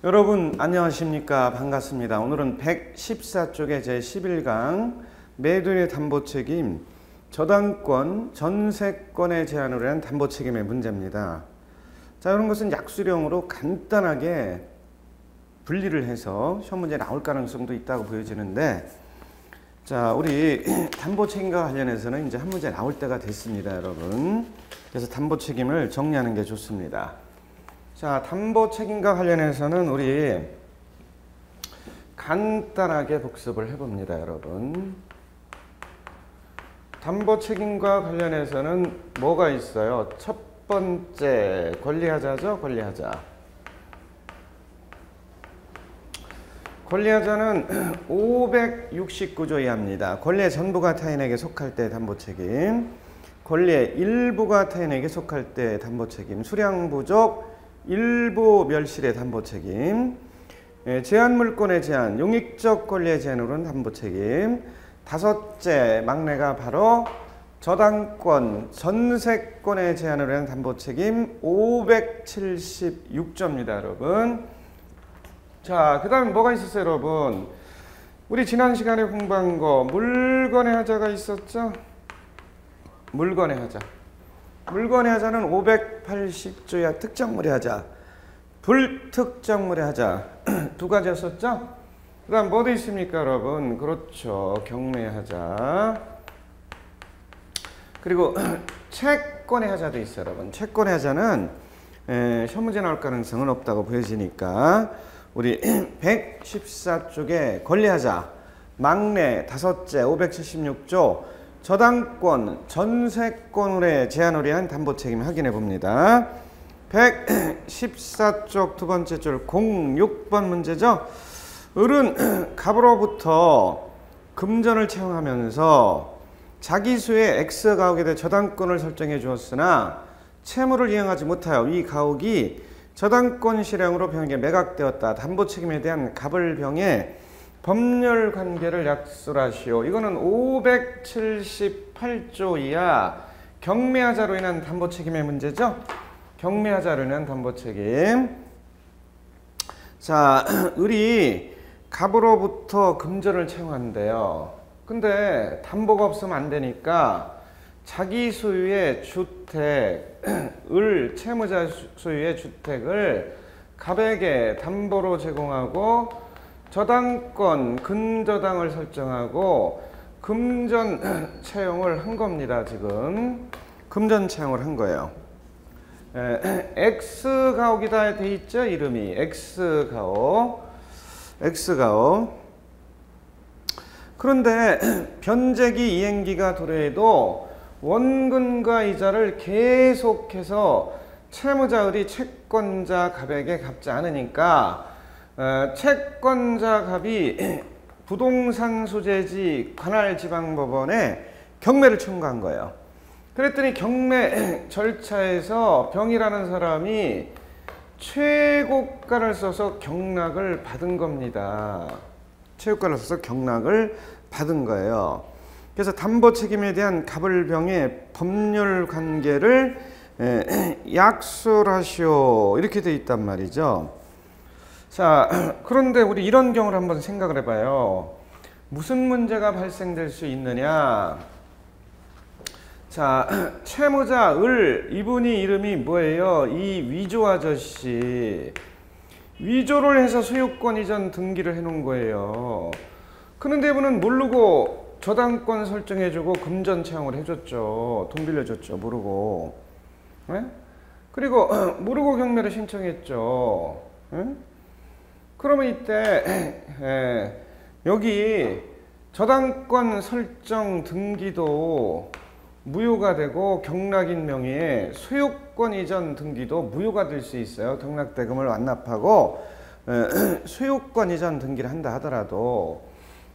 여러분 안녕하십니까? 반갑습니다. 오늘은 114쪽의 제11강 매도인의 담보책임 저당권 전세권의 제한으로 한 담보책임의 문제입니다. 자, 이런 것은 약수령으로 간단하게 분리를 해서 시험 문제에 나올 가능성도 있다고 보여지는데, 자, 우리 담보책임과 관련해서는 이제 한 문제 나올 때가 됐습니다, 여러분. 그래서 담보책임을 정리하는 게 좋습니다. 자, 담보책임과 관련해서는 우리 간단하게 복습을 해봅니다, 여러분. 담보책임과 관련해서는 뭐가 있어요? 첫 번째, 권리하자죠, 권리하자. 권리하자는 569조 이하입니다. 권리의 전부가 타인에게 속할 때 담보책임, 권리의 일부가 타인에게 속할 때 담보책임, 수량 부족, 일부 멸실의 담보책임, 제한물권의 제한, 용익적 권리의 제한으로는 담보책임, 다섯째 막내가 바로 저당권, 전세권의 제한으로 한 담보책임 576조입니다, 여러분. 자, 그 다음에 뭐가 있었어요, 여러분? 우리 지난 시간에 공부한 거 물건의 하자가 있었죠? 물건의 하자. 물건의 하자는 580조야. 특정물의 하자, 불특정물의 하자 두 가지였었죠? 그 다음 뭐도 있습니까, 여러분? 그렇죠, 경매의 하자. 그리고 채권의 하자도 있어요, 여러분. 채권의 하자는 시험 문제 나올 가능성은 없다고 보여지니까 우리 114쪽에 권리하자, 막내 다섯째 576조 저당권, 전세권의 제한으로 한 담보책임 확인해 봅니다. 114쪽 두 번째 줄 06번 문제죠. 을은 갑으로부터 금전을 채용하면서 자기 수의 X 가옥에 대해 저당권을 설정해 주었으나 채무를 이행하지 못하여 이 가옥이 저당권 실행으로 병에게 매각되었다. 담보책임에 대한 갑을 병의 법률 관계를 약술하시오. 이거는 578조 이하 경매하자로 인한 담보책임의 문제죠. 경매하자로 인한 담보책임. 자, 을이 갑으로부터 금전을 채용한대요. 근데 담보가 없으면 안 되니까 자기 소유의 주택, 을 채무자 소유의 주택을 갑에게 담보로 제공하고 저당권, 근저당을 설정하고 금전 채용을 한 겁니다. 지금 금전 채용을 한 거예요. X가옥이다 돼 있죠, 이름이. X가옥. 그런데 변제기 이행기가 도래해도 원금과 이자를 계속해서 채무자 을이 채권자 갑에게 갚지 않으니까 채권자 갑이 부동산 소재지 관할지방법원에 경매를 청구한 거예요. 그랬더니 경매 절차에서 병이라는 사람이 최고가를 써서 경락을 받은 겁니다. 최고가를 써서 경락을 받은 거예요. 그래서 담보책임에 대한 갑을병의 법률 관계를 약술하시오, 이렇게 돼 있단 말이죠. 자, 그런데 우리 이런 경우를 한번 생각을 해봐요. 무슨 문제가 발생될 수 있느냐? 자, 채무자 을, 이분이 이름이 뭐예요? 이 위조 아저씨. 위조를 해서 소유권 이전 등기를 해놓은 거예요. 그런데 이분은 모르고 저당권 설정해주고 금전 채용을 해줬죠. 돈 빌려줬죠, 모르고. 네? 그리고 모르고 경매를 신청했죠. 네? 그러면 이때 여기 저당권 설정 등기도 무효가 되고 경락인 명의의 소유권 이전 등기도 무효가 될 수 있어요. 경락대금을 완납하고 소유권 이전 등기를 한다 하더라도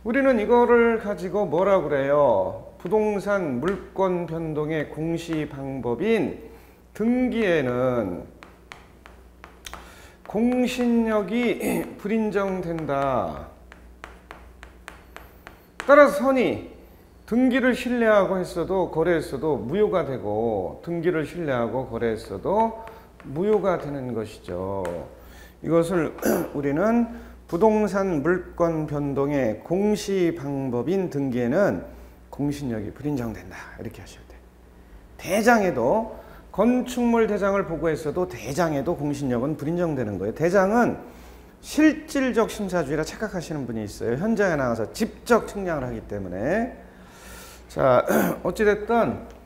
우리는 이거를 가지고 뭐라고 그래요? 부동산 물권 변동의 공시 방법인 등기에는 공신력이 불인정된다. 따라서 선이 등기를 신뢰하고 했어도 거래했어도 무효가 되고 등기를 신뢰하고 거래했어도 무효가 되는 것이죠. 이것을 우리는 부동산 물권 변동의 공시 방법인 등기에는 공신력이 불인정된다. 이렇게 하셔야 돼요. 대장에도 건축물 대장을 보고했어도 대장에도 공신력은 불인정되는 거예요. 대장은 실질적 심사주의라 착각하시는 분이 있어요. 현장에 나가서 직접 측량을 하기 때문에. 자, 어찌됐든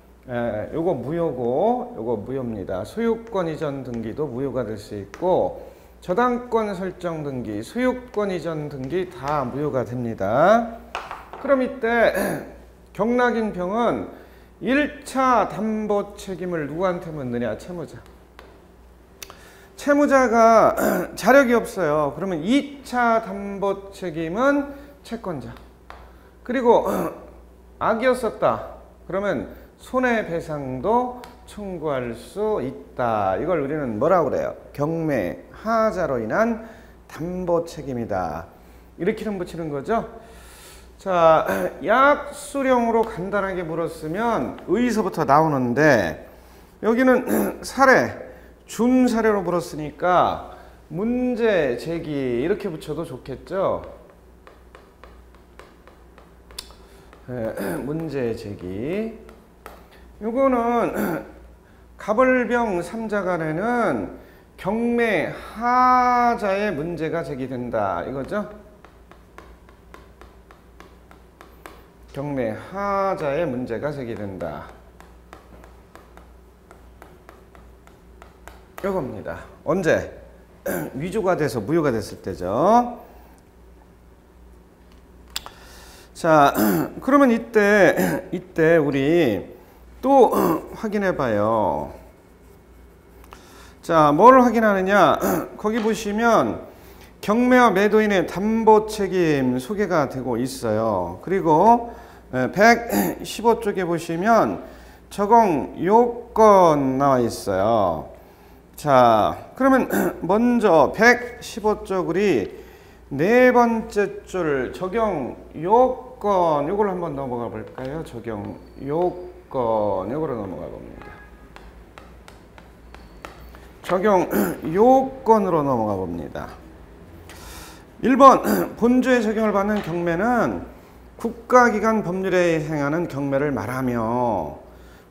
요거 무효고 요거 무효입니다. 소유권 이전 등기도 무효가 될 수 있고 저당권 설정 등기, 소유권 이전 등기 다 무효가 됩니다. 그럼 이때 경락인평은 1차 담보 책임을 누구한테 묻느냐? 채무자. 채무자가 자력이 없어요. 그러면 2차 담보 책임은 채권자. 그리고 악이었었다. 그러면 손해배상도 청구할 수 있다. 이걸 우리는 뭐라고 그래요? 경매, 하자로 인한 담보 책임이다. 이렇게는 붙이는 거죠. 자, 약수령으로 간단하게 물었으면 의서부터 나오는데 여기는 사례, 준사례로 물었으니까 문제 제기 이렇게 붙여도 좋겠죠. 문제 제기. 요거는 갑을병 3자 간에는 경매 하자의 문제가 제기된다. 이거죠. 경매 하자의 문제가 제기된다. 이겁니다. 언제? 위조가 돼서 무효가 됐을 때죠. 자, 그러면 이때 우리 또 확인해 봐요. 자, 뭘 확인하느냐? 거기 보시면 경매와 매도인의 담보 책임 소개가 되고 있어요. 그리고 115쪽에 보시면 적용 요건 나와 있어요. 자, 그러면 먼저 115쪽 우리 네 번째 줄 적용 요건 요걸 한번 넘어가 볼까요? 적용 요건 요거로 넘어가 봅니다. 적용 요건으로 넘어가 봅니다. 1번 본조에 적용을 받는 경매는 국가기관 법률에 행하는 경매를 말하며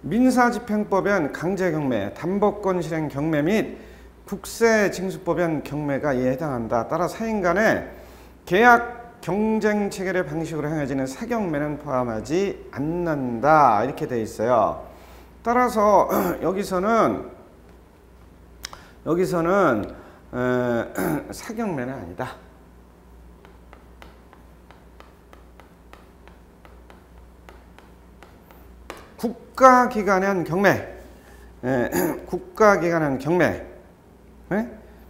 민사집행법에 한 강제경매, 담보권 실행 경매 및 국세징수법에 한 경매가 이에 해당한다. 따라 사인 간의 계약 경쟁 체결의 방식으로 행해지는 사경매는 포함하지 않는다. 이렇게 되어 있어요. 따라서 여기서는 사경매는 아니다. 국가기관에 한 경매, 국가기관에 한 경매,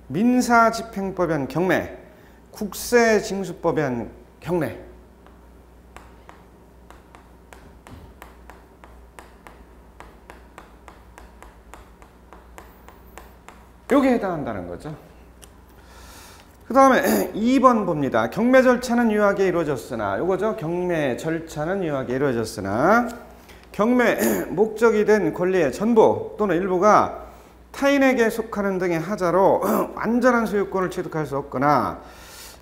민사집행법에 한 경매, 국세징수법에 한 경매. 여기에 해당한다는 거죠. 그 다음에 2번 봅니다. 경매 절차는 유효하게 이루어졌으나, 요거죠. 경매 절차는 유효하게 이루어졌으나 경매 목적이 된 권리의 전부 또는 일부가 타인에게 속하는 등의 하자로 완전한 소유권을 취득할 수 없거나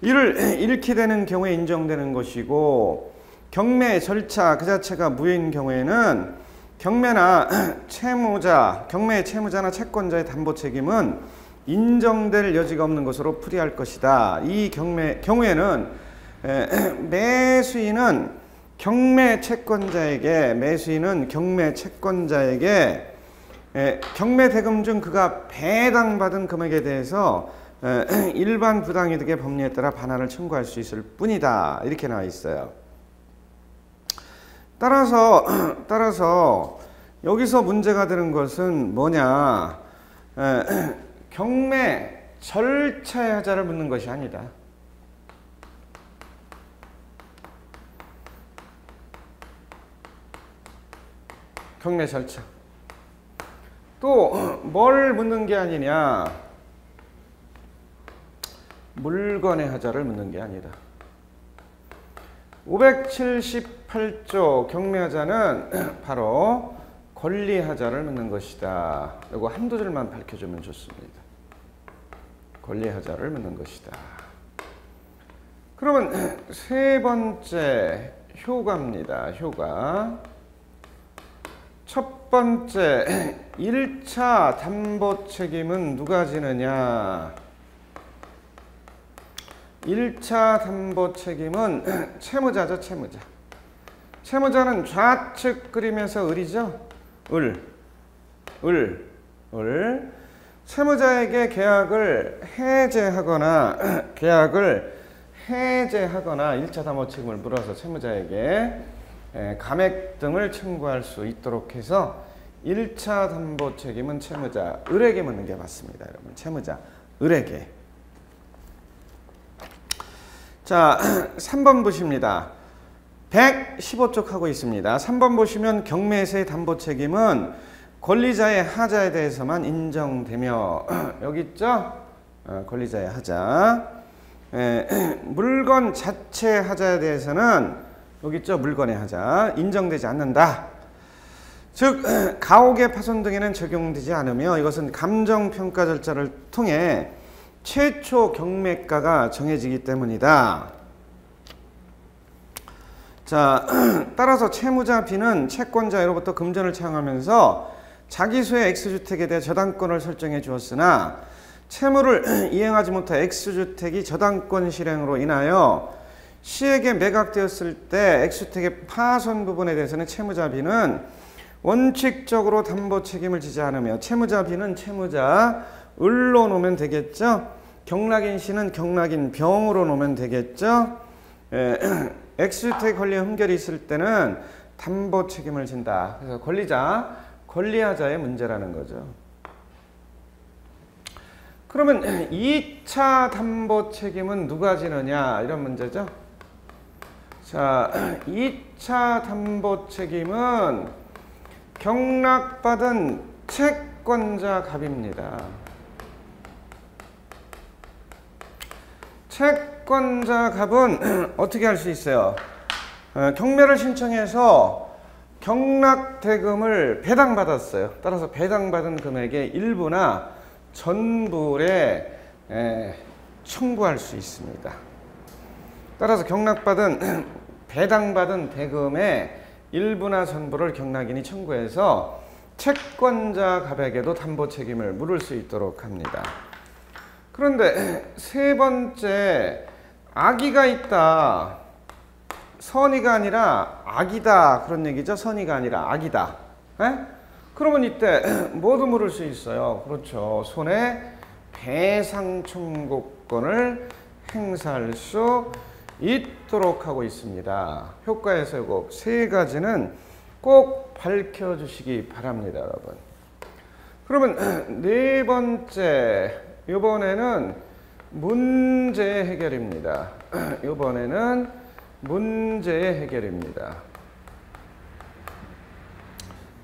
이를 잃게 되는 경우에 인정되는 것이고, 경매 절차 그 자체가 무효인 경우에는 경매나 채무자, 경매의 채무자나 채권자의 담보 책임은 인정될 여지가 없는 것으로 풀이할 것이다. 이 경우에는 매수인은 경매 채권자에게 경매 대금 중 그가 배당받은 금액에 대해서 일반 부당이득의 법리에 따라 반환을 청구할 수 있을 뿐이다. 이렇게 나와 있어요. 따라서 여기서 문제가 되는 것은 뭐냐? 경매 절차의 하자를 묻는 것이 아니다. 경매 절차. 또 뭘 묻는 게 아니냐? 물건의 하자를 묻는 게 아니다. 578조 경매하자는 바로 권리하자를 묻는 것이다. 이거 한두 줄만 밝혀주면 좋습니다. 권리하자를 묻는 것이다. 그러면 세 번째 효과입니다. 효과. 첫 번째 1차 담보 책임은 누가 지느냐? 1차 담보 책임은 채무자죠, 채무자. 채무자는 좌측 그림에서 을이죠. 을. 채무자에게 계약을 해제하거나 1차 담보 책임을 물어서 채무자에게 감액 등을 청구할 수 있도록 해서 1차 담보 책임은 채무자 을에게 묻는 게 맞습니다. 여러분, 채무자 을에게. 자, 3번 보십니다. 115쪽 하고 있습니다. 3번 보시면 경매에서의 담보 책임은 권리자의 하자에 대해서만 인정되며 여기 있죠? 권리자의 하자. 물건 자체 하자에 대해서는 여기 있죠? 물건의 하자. 인정되지 않는다. 즉 가옥의 파손 등에는 적용되지 않으며 이것은 감정평가 절차를 통해 최초 경매가가 정해지기 때문이다. 자, 따라서 채무자 B는 채권자로부터 금전을 차용하면서 자기 소유의 X주택에 대해 저당권을 설정해 주었으나 채무를 이행하지 못한 X주택이 저당권 실행으로 인하여 C에게 매각되었을 때 X주택의 파손 부분에 대해서는 채무자 B는 원칙적으로 담보 책임을 지지 않으며 채무자 B는 채무자 을로 놓으면 되겠죠. 경락인 C는 경락인 병으로 놓으면 되겠죠. X주택 권리에 흠결이 있을 때는 담보 책임을 진다. 그래서 권리자, 권리하자의 문제라는 거죠. 그러면 2차 담보 책임은 누가 지느냐 이런 문제죠. 자, 2차 담보 책임은 경락받은 채권자 갑입니다. 채권자 갑은 어떻게 할 수 있어요? 경매를 신청해서 경락대금을 배당받았어요. 따라서 배당받은 금액의 일부나 전부에 청구할 수 있습니다. 따라서 경락받은 배당받은 대금의 일부나 전부를 경락인이 청구해서 채권자 갑에게도 담보 책임을 물을 수 있도록 합니다. 그런데 세 번째 악의가 있다. 선의가 아니라 악이다. 그런 얘기죠. 선의가 아니라 악이다. 그러면 이때 뭐도 물을 수 있어요. 그렇죠. 손해 배상 청구권을 행사할 수 있도록 하고 있습니다. 효과에서 꼭 세 가지는 꼭 밝혀주시기 바랍니다, 여러분. 그러면 네 번째, 이번에는 문제 해결입니다. 이번에는 문제 해결입니다.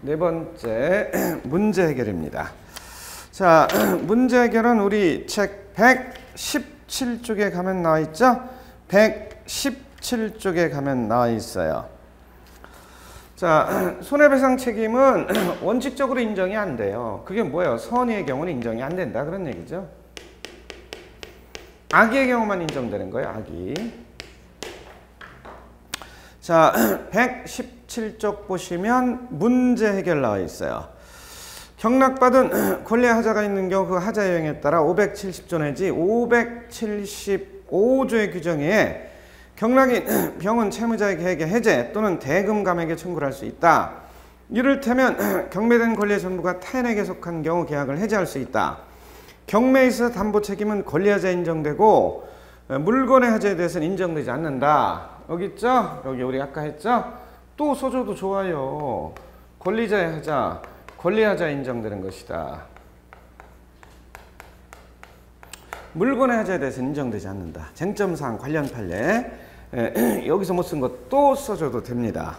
네 번째 문제 해결입니다. 자, 문제 해결은 우리 책 117쪽에 가면 나와 있죠? 117쪽에 가면 나와 있어요. 자, 손해배상 책임은 원칙적으로 인정이 안 돼요. 그게 뭐예요? 선의의 경우는 인정이 안 된다 그런 얘기죠. 악의의 경우만 인정되는 거예요. 악의. 자, 117쪽 보시면 문제 해결 나와 있어요. 경락받은 권리하자가 있는 경우 그 하자 유형에 따라 570조 내지 575조의 규정에 경락인 병은 채무자의 계획의 해제 또는 대금 감액에 청구를 할 수 있다. 이를테면 경매된 권리의 전부가 타인에게 속한 경우 계약을 해제할 수 있다. 경매에 있어서 담보 책임은 권리하자에 인정되고 물건의 하자에 대해서는 인정되지 않는다. 여기 있죠? 여기 우리 아까 했죠? 또 써줘도 좋아요. 권리자의 하자, 권리하자에 인정되는 것이다. 물건의 하자에 대해서는 인정되지 않는다. 쟁점사항 관련 판례 여기서 못 쓴 것 또 써줘도 됩니다.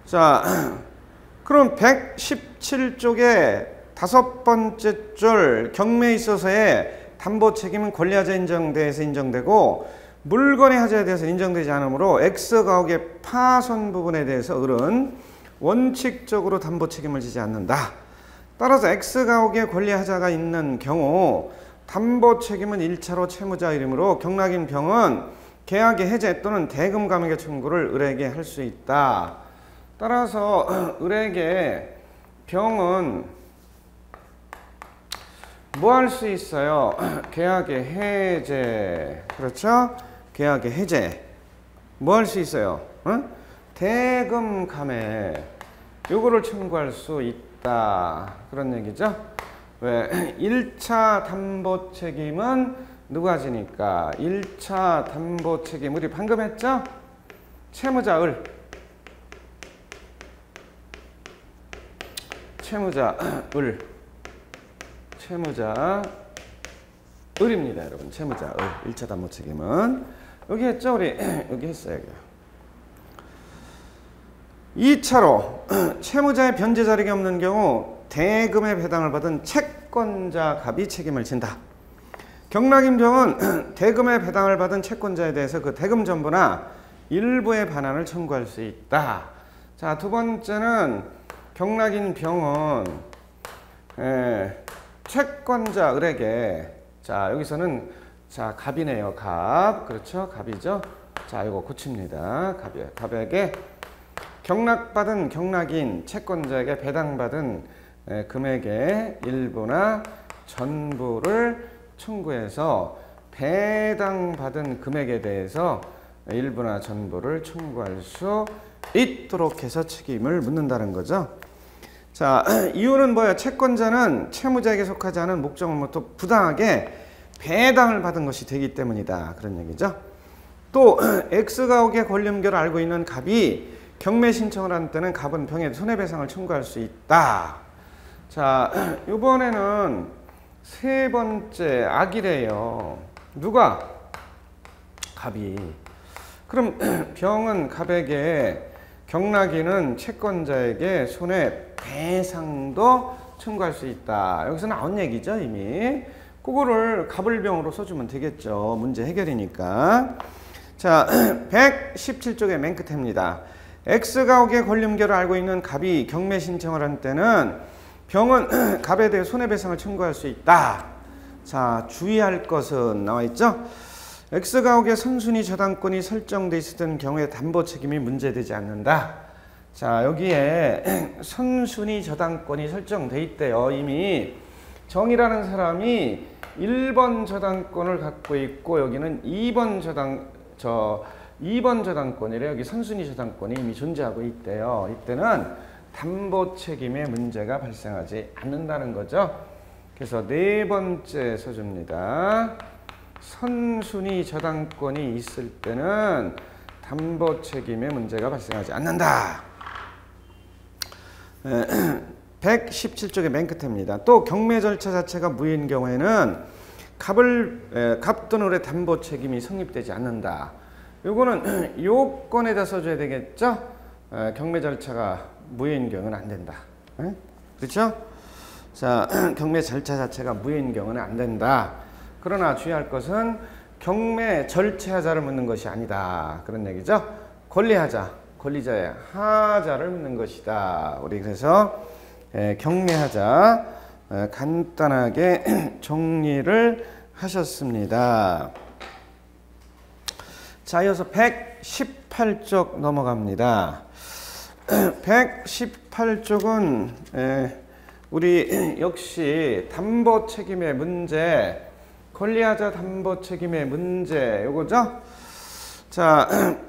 자, 그럼 117쪽에 다섯 번째 줄 경매에 있어서의 담보 책임은 권리하자 인정대에서 인정되고 물건의 하자에 대해서 인정되지 않으므로 X가옥의 파손 부분에 대해서 을은 원칙적으로 담보 책임을 지지 않는다. 따라서 X가옥의 권리하자가 있는 경우 담보 책임은 1차로 채무자 이름으로 경락인 병은 계약의 해제 또는 대금 감액의 청구를 을에게 할 수 있다. 따라서 을에게 병은 뭐 할 수 있어요? 계약의 해제. 그렇죠? 계약의 해제. 뭐 할 수 있어요? 대금 감액. 요거를 청구할 수 있다. 그런 얘기죠? 왜? 1차 담보 책임은 누가 지니까? 1차 담보 책임 우리 방금 했죠? 채무자 을. 채무자 을. 채무자 을입니다, 여러분. 채무자 을. 1차 담보 책임은 여기 했죠, 우리? 여기 했어요. 2차로 채무자의 변제 자력이 없는 경우 대금에 배당을 받은 채권자 갑이 책임을 진다. 경락인 병은 대금에 배당을 받은 채권자에 대해서 그 대금 전부나 일부의 반환을 청구할 수 있다. 자, 두 번째는 경락인 병은 채권자 을에게, 자, 여기서는 자, 갑이네요. 갑. 그렇죠? 갑이죠? 자, 이거 고칩니다. 갑이에요. 갑에게 경락받은 경락인 채권자에게 배당받은 금액의 일부나 전부를 청구해서 배당받은 금액에 대해서 일부나 전부를 청구할 수 있도록 해서 책임을 묻는다는 거죠. 자, 이유는 뭐예요? 채권자는 채무자에게 속하지 않은 목적으로부터 부당하게 배당을 받은 것이 되기 때문이다. 그런 얘기죠. 또 X가옥의 권리음결을 알고 있는 갑이 경매 신청을 한 때는 갑은 병의 손해배상을 청구할 수 있다. 자, 이번에는 세 번째 악이래요. 누가? 갑이. 그럼 병은 갑에게, 경락인은 채권자에게 손해배상도 청구할 수 있다. 여기서 나온 얘기죠, 이미. 그거를 갑을병으로 써주면 되겠죠. 문제 해결이니까. 자, 117쪽의 맨 끝입니다. X가옥의 권리음결을 알고 있는 갑이 경매 신청을 한 때는 병은 갑에 대해 손해배상을 청구할 수 있다. 자, 주의할 것은 나와 있죠. X가옥의 선순위 저당권이 설정돼 있었던 경우에 담보 책임이 문제되지 않는다. 자, 여기에 선순위 저당권이 설정돼 있대요. 이미 정이라는 사람이 1번 저당권을 갖고 있고 여기는 2번 저당권이래. 여기 선순위 저당권이 이미 존재하고 있대요. 이때는 담보 책임에 문제가 발생하지 않는다는 거죠. 그래서 네 번째 써줍니다. 선순위 저당권이 있을 때는 담보 책임에 문제가 발생하지 않는다. 117쪽의 맨 끝입니다. 또 경매 절차 자체가 무효인 경우에는 갑 또는 을의 담보 책임이 성립되지 않는다. 요거는 요건에다 써줘야 되겠죠? 경매 절차가 무효인 경우는 안 된다. 그렇죠? 자, 경매 절차 자체가 무효인 경우는 안 된다. 그러나 주의할 것은 경매 절차자를 묻는 것이 아니다. 그런 얘기죠. 권리하자, 권리자의 하자를 묻는 것이다. 우리 그래서 경매하자 간단하게 정리를 하셨습니다. 자, 이어서 118쪽 넘어갑니다. 118쪽은 우리 역시 담보 책임의 문제, 권리하자 담보 책임의 문제 요거죠. 자,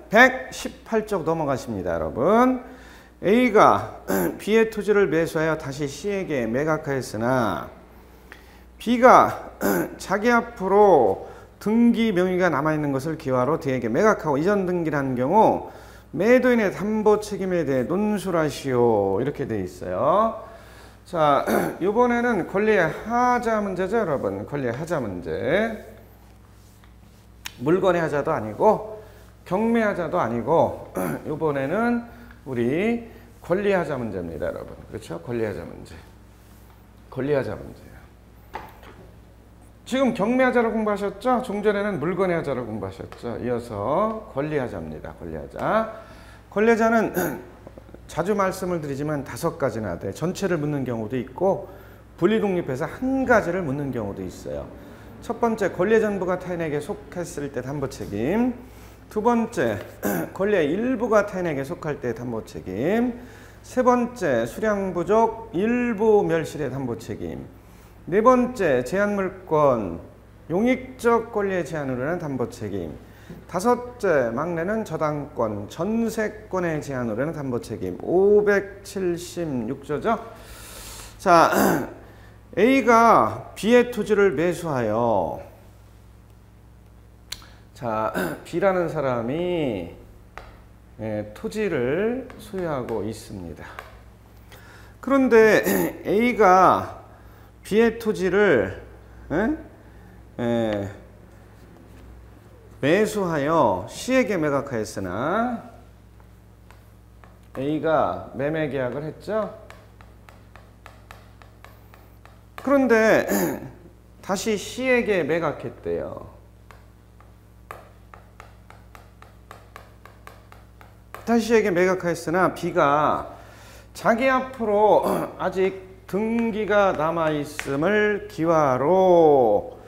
118쪽 넘어가십니다, 여러분. A가 B의 토지를 매수하여 다시 C에게 매각하였으나 B가 자기 앞으로 등기 명의가 남아있는 것을 기화로 D에게 매각하고 이전 등기를 한 경우 매도인의 담보 책임에 대해 논술하시오. 이렇게 돼 있어요. 자, 이번에는 권리의 하자 문제죠, 여러분. 권리의 하자 문제. 물건의 하자도 아니고 경매 하자도 아니고 이번에는 우리 권리 하자 문제입니다, 여러분. 그렇죠? 권리 하자 문제. 권리 하자 문제예요. 지금 경매 하자를 공부하셨죠? 종전에는 물건의 하자를 공부하셨죠? 이어서 권리 하자입니다. 권리 하자. 권리 하자는 자주 말씀을 드리지만 5가지나 돼. 전체를 묻는 경우도 있고 분리 독립해서 한 가지를 묻는 경우도 있어요. 첫 번째, 권리의 전부가 타인에게 속했을 때 담보 책임. 두 번째, 권리의 일부가 타인에게 속할 때 담보 책임. 세 번째, 수량 부족, 일부 멸실의 담보 책임. 네 번째, 제한물권, 용익적 권리의 제한으로 인한 담보 책임. 다섯째, 막내는 저당권, 전세권의 제한으로 인한 담보 책임. 576조죠. 자, A가 B의 토지를 매수하여, 자, B라는 사람이 토지를 소유하고 있습니다. 그런데 A가 B의 토지를 매수하여 C에게 매각하였으나 A가 매매 계약을 했죠. 그런데 다시 C에게 매각했대요. 다시 C에게 매각하였으나 B가 자기 앞으로 아직 등기가 남아있음을 기화로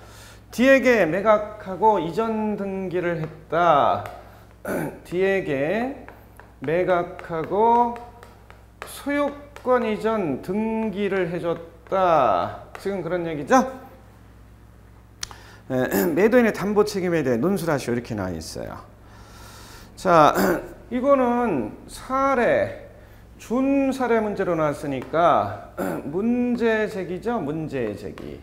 D에게 매각하고 이전 등기를 했다. D에게 매각하고 소유권 이전 등기를 해줬다. 지금 그런 얘기죠? 매도인의 담보 책임에 대해 논술하시오 이렇게 나와 있어요. 자, 이거는 사례, 준사례 문제로 나왔으니까 문제 제기죠. 문제 제기.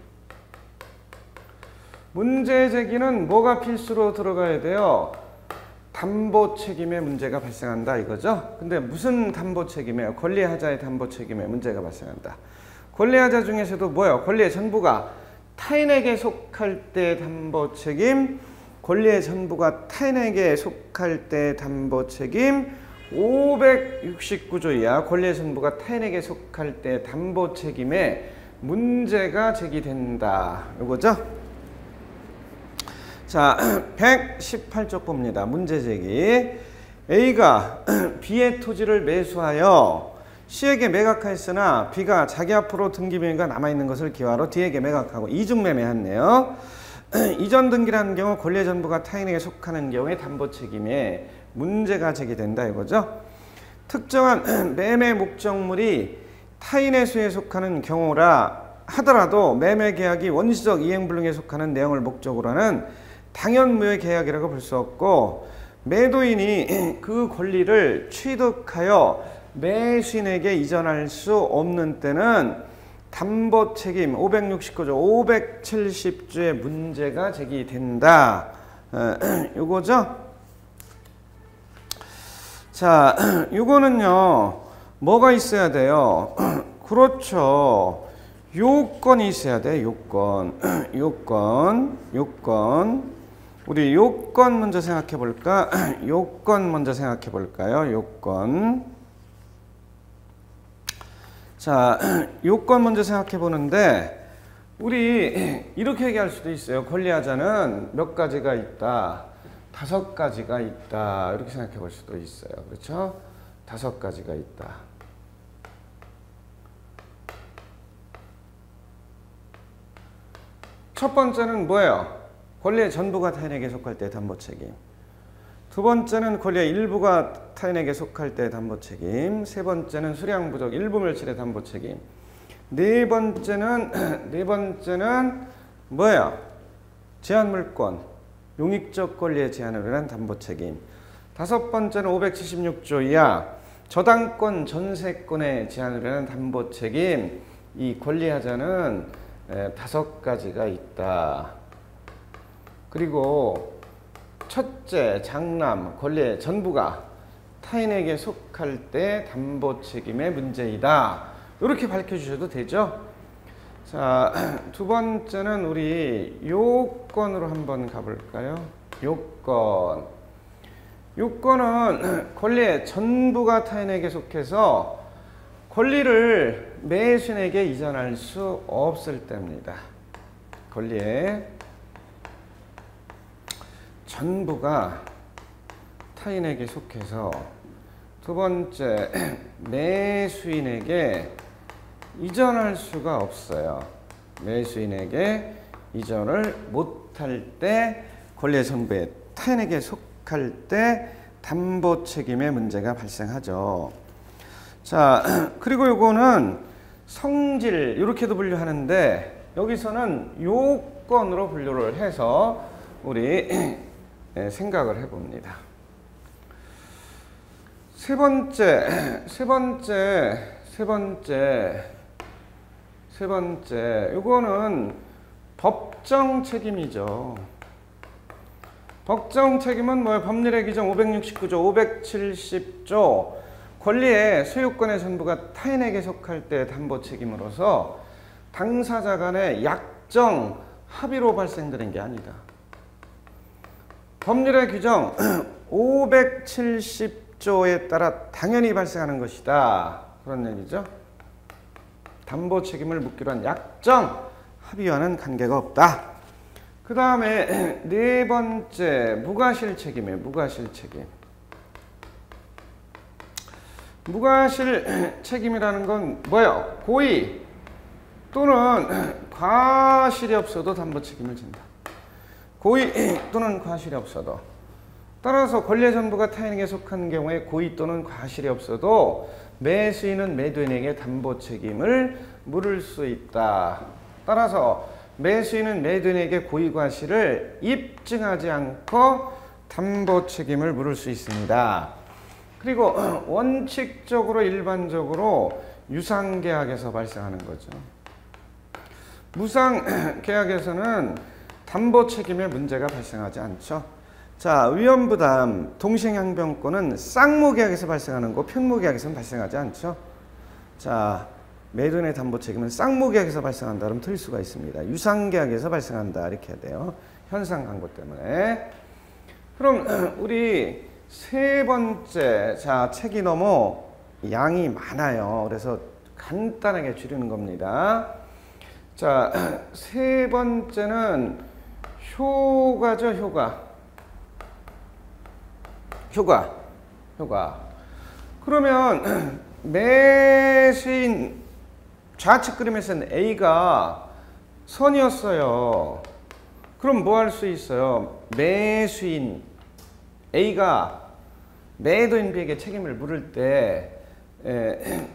문제 제기는 뭐가 필수로 들어가야 돼요? 담보 책임의 문제가 발생한다 이거죠. 근데 무슨 담보 책임이에요? 권리하자의 담보 책임에 문제가 발생한다. 권리하자 중에서도 뭐예요? 권리의 전부가 타인에게 속할 때 담보 책임, 권리의 전부가 타인에게 속할 때 담보 책임. 569조 이하 권리의 전부가 타인에게 속할 때 담보 책임에 문제가 제기된다. 이거죠? 자, 118쪽 봅니다. 문제 제기. A가 B의 토지를 매수하여 C에게 매각하였으나 B가 자기 앞으로 등기 명의가 남아있는 것을 기화로 D에게 매각하고 이중매매했네요. 이전 등기라는 경우 권리의 전부가 타인에게 속하는 경우에 담보 책임에 문제가 제기된다 이거죠. 특정한 매매 목적물이 타인의 소유에 속하는 경우라 하더라도 매매 계약이 원시적 이행불능에 속하는 내용을 목적으로 하는 당연무효의 계약이라고 볼 수 없고, 매도인이 그 권리를 취득하여 매수인에게 이전할 수 없는 때는 담보 책임 569조 570조의 문제가 제기된다. 요거죠? 자, 요거는요 뭐가 있어야 돼요? 그렇죠, 요건이 있어야 돼. 요건 우리 요건 먼저 생각해 볼까? 요건 먼저 생각해 볼까요? 요건. 자, 요건 먼저 생각해 보는데 우리 이렇게 얘기할 수도 있어요. 권리하자는 몇 가지가 있다. 5가지가 있다. 이렇게 생각해 볼 수도 있어요. 그렇죠? 5가지가 있다. 첫 번째는 뭐예요? 권리의 전부가 타인에게 속할 때 담보 책임. 두 번째는 권리의 일부가 타인에게 속할 때 담보 책임. 세 번째는 수량 부족, 일부 멸실의 담보 책임. 네 번째는 뭐예요? 제한물권, 용익적 권리의 제한으로 인한 담보 책임. 다섯 번째는 576조 이하 저당권, 전세권의 제한으로 인한 담보 책임. 이 권리하자는 5가지가 있다. 그리고 첫째, 장남, 권리의 전부가 타인에게 속할 때 담보 책임의 문제이다. 이렇게 밝혀주셔도 되죠. 자, 두 번째는 우리 요건으로 한번 가볼까요? 요건은 권리의 전부가 타인에게 속해서 권리를 매수인에게 이전할 수 없을 때입니다. 권리의 전부가 타인에게 속해서, 두 번째, 매수인에게 이전할 수가 없어요. 매수인에게 이전을 못할 때 권리의 전부에 타인에게 속할 때 담보 책임의 문제가 발생하죠. 자, 그리고 요거는 성질 이렇게도 분류하는데 여기서는 요건으로 분류를 해서 우리 생각을 해봅니다. 세 번째, 요거는 법정 책임이죠. 법정 책임은 뭐예요? 법률의 규정 569조, 570조 권리의 소유권의 전부가 타인에게 속할 때 담보 책임으로서 당사자 간의 약정 합의로 발생되는 게 아니다. 법률의 규정 570조에 따라 당연히 발생하는 것이다. 그런 얘기죠. 담보 책임을 묻기로 한 약정 합의와는 관계가 없다. 그 다음에 네 번째, 무과실 책임이에요. 무과실 책임. 무과실 책임이라는 건 뭐예요? 고의 또는 과실이 없어도 담보 책임을 진다. 고의 또는 과실이 없어도. 따라서 권리의 전부가 타인에게 속한 경우에 고의 또는 과실이 없어도 매수인은 매도인에게 담보 책임을 물을 수 있다. 따라서 매수인은 매도인에게 고의 과실을 입증하지 않고 담보 책임을 물을 수 있습니다. 그리고 원칙적으로 일반적으로 유상계약에서 발생하는 거죠. 무상계약에서는 담보 책임의 문제가 발생하지 않죠. 자, 위험부담, 동시행변권은 쌍무계약에서 발생하는 거, 편무계약에서는 발생하지 않죠. 자, 매도인의 담보 책임은 쌍무계약에서 발생한다 그러면 틀릴 수가 있습니다. 유상계약에서 발생한다 이렇게 해야 돼요. 현상 강고 때문에. 그럼 우리 세 번째, 자, 책이 너무 양이 많아요. 그래서 간단하게 줄이는 겁니다. 자, 세 번째는 효과죠, 효과. 그러면 매수인 좌측 그림에서는 A가 선이었어요. 그럼 뭐 할 수 있어요? 매수인 A가 매도인 B에게 책임을 물을 때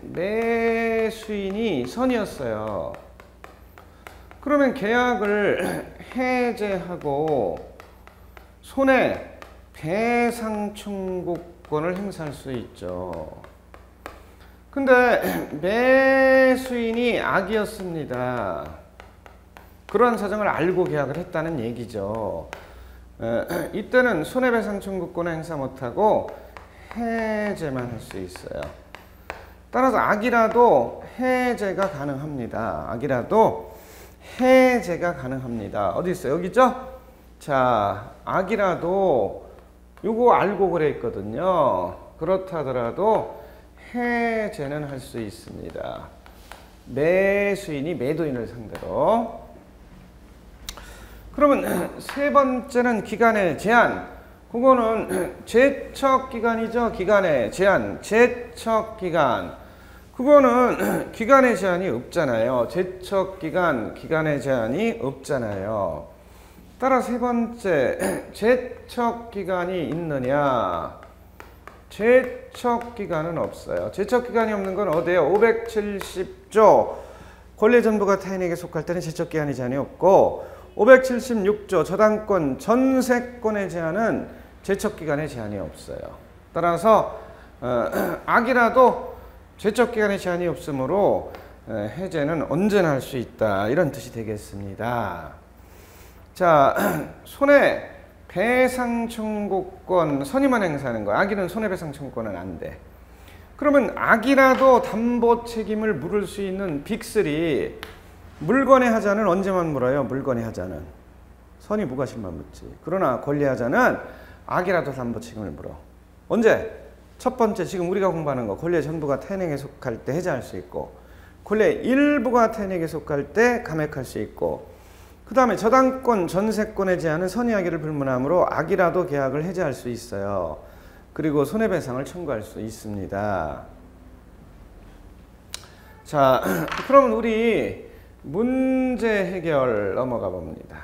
매수인이 선이었어요. 그러면 계약을 해제하고 손해배상 청구권을 행사할 수 있죠. 근데 매수인이 악이었습니다. 그런 사정을 알고 계약을 했다는 얘기죠. 이때는 손해배상 청구권을 행사 못하고 해제만 할 수 있어요. 따라서 악이라도 해제가 가능합니다. 악이라도 해제가 가능합니다. 어디 있어요? 여기죠? 자, 악이라도 요거 알고 그래 있거든요. 그렇다 하더라도 해제는 할 수 있습니다. 매수인이 매도인을 상대로. 그러면 세 번째는 기간의 제한. 그거는 제척기간이죠. 기간의 제한. 제척기간. 그거는 기간의 제한이 없잖아요. 제척기간, 기간의 제한이 없잖아요. 따라 세 번째, 제척기간이 있느냐? 제척기간은 없어요. 제척기간이 없는 건 어디예요? 570조 권리의 전부가 타인에게 속할 때는 제척기간의 제한이 없고 576조 저당권, 전세권의 제한은 제척기간의 제한이 없어요. 따라서 악이라도 제척기간의 제한이 없으므로 해제는 언제나 할 수 있다. 이런 뜻이 되겠습니다. 자, 손해배상 청구권 선의만 행사하는 거. 악의는 손해배상 청구권은 안 돼. 그러면 악이라도 담보 책임을 물을 수 있는 빅3. 물건의 하자는 언제만 물어요? 물건의 하자는. 선의 무과실만 묻지. 그러나 권리하자는 악이라도 담보 책임을 물어. 언제? 첫 번째, 지금 우리가 공부하는 거. 권리의 전부가 타인에게 속할 때 해제할 수 있고 권리의 일부가 타인에게 속할 때 감액할 수 있고 그 다음에 저당권, 전세권의 제한은 선의악의를 불문하므로 악이라도 계약을 해제할 수 있어요. 그리고 손해배상을 청구할 수 있습니다. 자, 그러면 우리 문제 해결 넘어가 봅니다.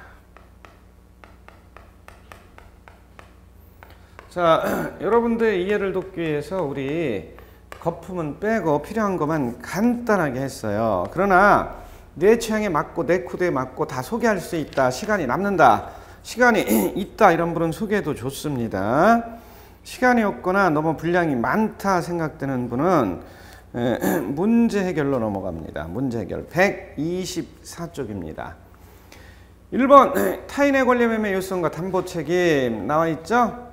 자, 여러분들 이해를 돕기 위해서 우리 거품은 빼고 필요한 것만 간단하게 했어요. 그러나 내 취향에 맞고 내 코드에 맞고 다 소개할 수 있다. 시간이 남는다. 시간이 있다. 이런 분은 소개해도 좋습니다. 시간이 없거나 너무 분량이 많다 생각되는 분은 문제 해결로 넘어갑니다. 문제 해결 124쪽입니다. 1번 타인의 권리 매매 요소과 담보 책임 나와 있죠?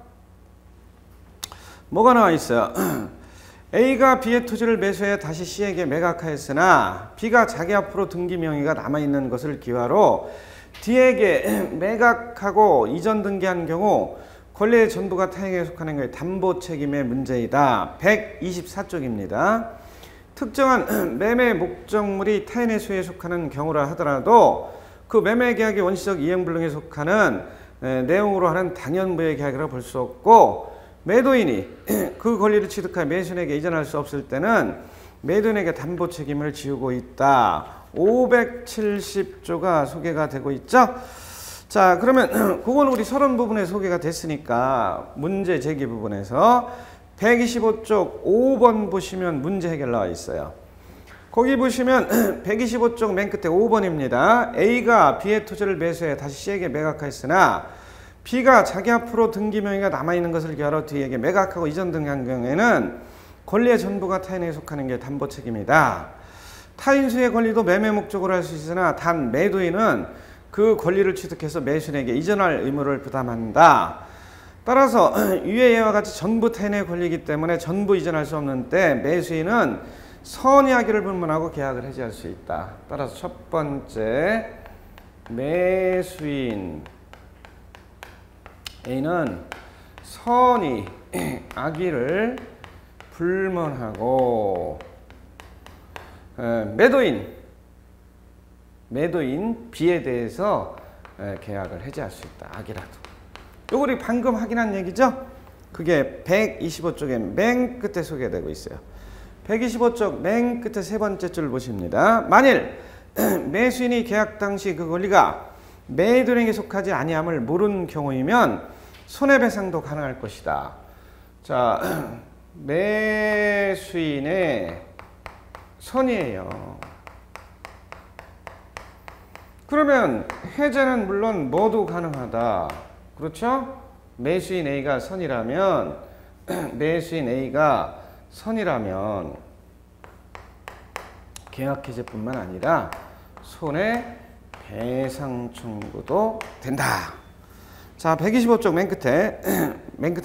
뭐가 나와 있어요? A가 B의 토지를 매수해 다시 C에게 매각하였으나 B가 자기 앞으로 등기 명의가 남아있는 것을 기화로 D에게 매각하고 이전 등기한 경우 권리의 전부가 타인에게 속하는 것의 담보 책임의 문제이다. 124쪽입니다. 특정한 매매 목적물이 타인의 소유에 속하는 경우라 하더라도 그 매매 계약의 원시적 이행불능에 속하는 내용으로 하는 당연부의 계약이라 볼 수 없고 매도인이 그 권리를 취득하여 매수인에게 이전할 수 없을 때는 매도인에게 담보 책임을 지우고 있다. 570조가 소개가 되고 있죠. 자, 그러면 그건 우리 서론 부분에 소개가 됐으니까 문제 제기 부분에서 125쪽 5번 보시면 문제 해결 나와 있어요. 거기 보시면 125쪽 맨 끝에 5번입니다. A가 B의 토지를 매수해 다시 C에게 매각하였으나 B가 자기 앞으로 등기 명의가 남아있는 것을 기하로 D에게 매각하고 이전 등기한 경우에는 권리의 전부가 타인에게 속하는 게 담보 책임이다. 타인 수의 권리도 매매 목적으로 할 수 있으나 단 매도인은 그 권리를 취득해서 매수인에게 이전할 의무를 부담한다. 따라서 위의 예와 같이 전부 타인의 권리이기 때문에 전부 이전할 수 없는 때 매수인은 선의하기를 불문하고 계약을 해지할 수 있다. 따라서 첫 번째 매수인 A는 선의하기를 불문하고 매도인 B에 대해서 계약을 해지할 수 있다. 악이라도. 요거 우리 방금 확인한 얘기죠? 그게 125쪽의 맨 끝에 소개되고 있어요. 125쪽 맨 끝에 세 번째 줄 보십니다. 만일 매수인이 계약 당시 그 권리가 매도인에게 속하지 아니함을 모르는 경우이면 손해배상도 가능할 것이다. 자, 매수인의 선의예요. 그러면 해제는 물론 모두 가능하다. 그렇죠? 매수인 A가 선이라면 계약 해제뿐만 아니라 손해배상 청구도 된다. 자, 125쪽 맨 끝에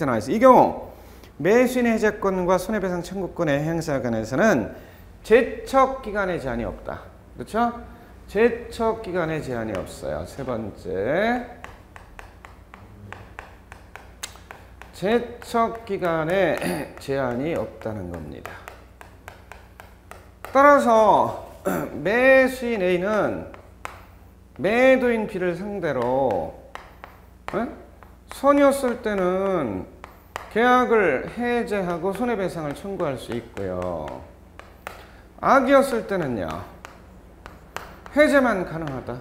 나와 있어요. 이 경우 매수인의 해제권과 손해배상 청구권의 행사에 관해서는 제척기간의 제한이 없다. 그렇죠? 제척기간의 제한이 없어요. 세 번째 제척기간의 제한이 없다는 겁니다. 따라서 매수인 A는 매도인 B를 상대로 선이었을 때는 계약을 해제하고 손해배상을 청구할 수 있고요. 악이었을 때는요. 해제만 가능하다.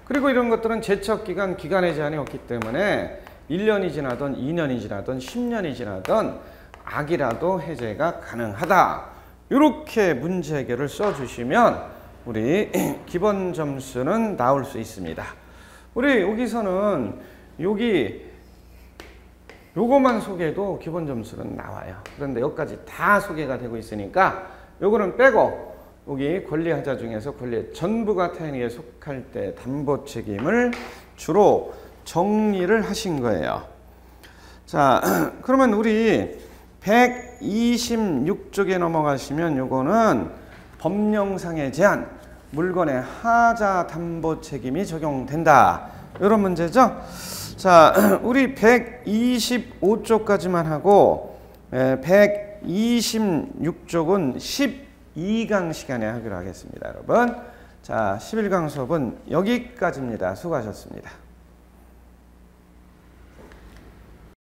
그리고 이런 것들은 제척기간, 기간의 제한이 없기 때문에 1년이 지나든 2년이 지나든 10년이 지나든 악이라도 해제가 가능하다. 이렇게 문제 해결을 써주시면 우리 기본 점수는 나올 수 있습니다. 우리 여기서는 요거만 소개해도 기본 점수는 나와요. 그런데 여기까지 다 소개가 되고 있으니까 요거는 빼고 여기 권리하자 중에서 권리의 전부가 타인에게 속할 때 담보 책임을 주로 정리를 하신 거예요. 자, 그러면 우리 126쪽에 넘어가시면 요거는 법령상의 제한, 물건의 하자 담보 책임이 적용된다. 이런 문제죠. 자, 우리 125쪽까지만 하고 126쪽은 12강 시간에 하기로 하겠습니다, 여러분. 자, 11강 수업은 여기까지입니다. 수고하셨습니다.